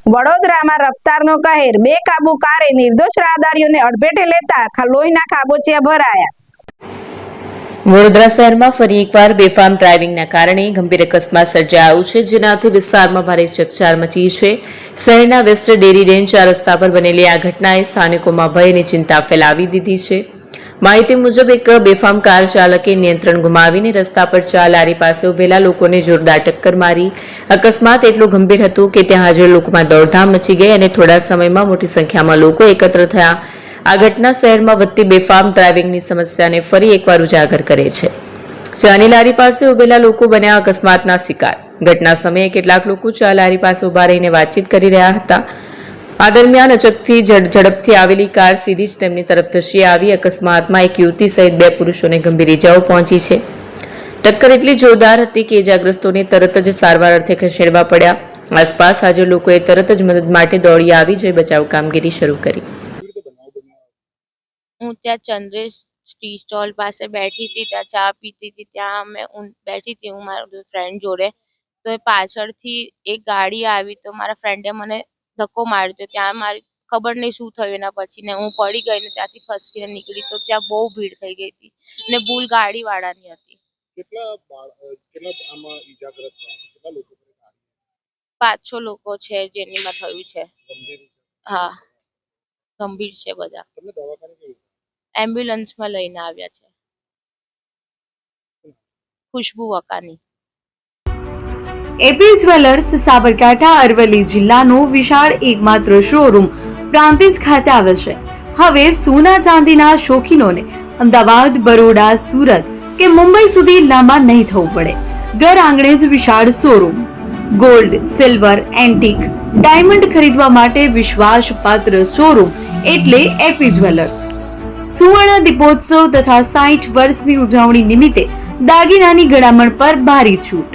વડોદરામાં રફતારનો કહેર, બેકાબુ કારે નિર્દોષ રાહદારીઓને અડફેટે લેતા લોહીના ખાબોચિયા ભરાયા। વડોદરા શહેરમાં ફરી એકવાર બેફામ ડ્રાઇવિંગના કારણે ગંભીર અકસ્માત સર્જાયો છે, જેનાથી વિસ્તારમાં ભારે ચકચાર મચી છે। શહેરના વેસ્ટ ડેરી રેન્જ રસ્તા પર બનેલી આ ઘટનાએ સ્થાનિકોમાં ભય અને ચિંતા ફેલાવી દીધી છે। માહિતી મુજબ એક બેફામ કાર ચાલકે નિયંત્રણ ગુમાવીને રસ્તા પર 4 લારી પાસે ઉભેલા લોકોને જોરદાર ટક્કર મારી। અકસ્માત એટલો ગંભીર હતો કે ત્યાં હાજર લોકોમાં દોડધામ મચી ગઈ અને થોડા સમયમાં મોટી સંખ્યામાં લોકો એકત્ર થયા। આ ઘટના શહેરમાં વધતી બેફામ ડ્રાઇવિંગની સમસ્યાને ફરી એકવાર ઉજાગર કરે છે। ચાની લારી પાસે ઉભેલા લોકો બન્યા અકસ્માતના શિકાર। ઘટના સમયે કેટલાક લોકો ચા લારી પાસે ઉભા રહીને વાતચીત કરી રહ્યા હતા। આ દરમિયાન અચકથી ઝડપથી આવેલી કાર સીધી જ તેમની તરફ ધસી આવી। અકસ્માતમાં એક યુવતી સહિત 2 પુરુષોને ગંભીર ઇજાઓ પહોંચી છે। ટક્કર એટલી જોરદાર હતી કે ઇજાગ્રસ્તોને તરત જ સારવાર અર્થે ખસેડવા પડ્યા। આસપાસ હાજર લોકોએ તરત જ મદદ માટે દોડી આવી જઈ બચાવ કામગીરી શરૂ કરી। હું ત્યાં ચંદ્રેશ ટી સ્ટોલ પાસે બેઠી હતી, ત્યાં ચા પીતી હતી। ત્યાં અમે બેઠી હતી હું મારા ફ્રેન્ડ જોડે, તો પાછળથી એક ગાડી આવી તો મારા ફ્રેન્ડે મને ધક્કો માર્યો તો ત્યાં મારી ખબર નહીં શું થયું એના પછી ને હું પડી ગઈ ને ત્યાંથી ખસકીને નીકળી તો ત્યાં બહુ ભીડ થઈ ગઈ હતી ને ભૂલ ગાડીવાળાની હતી। 5-6 લોકો છે જેનીમાં થયું છે। હા, ગંભીર છે બધા। એમ્બ્યુલન્સમાં લઈને આવ્યા છે। ખુશ્બુ વકાની। એપી જ્વેલર્સ સાબરકાંઠા અરવલ્લી જિલ્લાનો વિશાળ એકમાત્ર શોરૂમ પ્રાંતિજ ખાતે આવેલ છે। હવે સોના ચાંદીના શોખીનોને અમદાવાદ, બરોડા, સુરત કે મુંબઈ સુધી લાંબા નહીં થવું પડે। ઘર આંગણે જ વિશાળ showroom. Gold, silver, antique, diamond ખરીદવા માટે વિશ્વાસપાત્ર શોરૂમ એટલે એપી જ્વેલર્સ। સુવર્ણ દીપોત્સવ તથા 60 વર્ષની ઉજવણી નિમિત્તે દાગીનાની ગળામણ પર ભારી છૂટ।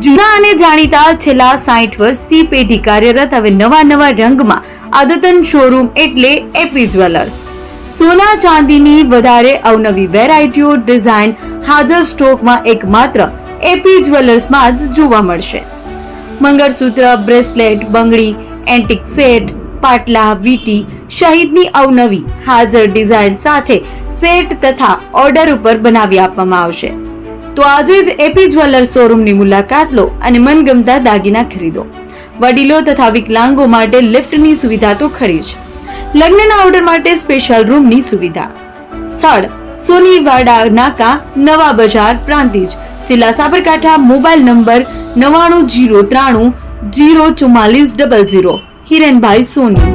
જૂના અને જાણીતા છેલ્લા 60 વર્ષથી પેઢી કાર્યરત હવે નવા રંગમાં અદ્યતન શોરૂમ એટલે એપી જ્વેલર્સ। સોના ચાંદીની વધારે અવનવી વેરાયટીઓ, ડિઝાઇન હાજર સ્ટોકમાં એકમાત્ર એપી જ્વેલર્સમાં જ જોવા મળશે। મંગળસૂત્ર, બ્રેસલેટ, બંગડી, એન્ટિક સેટ, પાટલા, વીટી સહિતની અવનવી હાજર ડિઝાઇન સાથે સેટ તથા ઓર્ડર ઉપર બનાવી આપવામાં આવશે। તો આજે જ એપી જ્વેલર્સ શોરૂમની મુલાકાત લો અને મનગમતા દાગીના ખરીદો। વડીલો તથા વિકલાંગો માટે લિફ્ટની સુવિધા તો ખરી જ, લગ્નના ઓર્ડર માટે સ્પેશિયલ રૂમની સુવિધા। સ્થળ સોનીવાડા નાકા, નવા બજાર, પ્રાંતિજ, જિલ્લા સાબરકાંઠા। Mobile number 9903004400। હિરેનભાઈ સોની।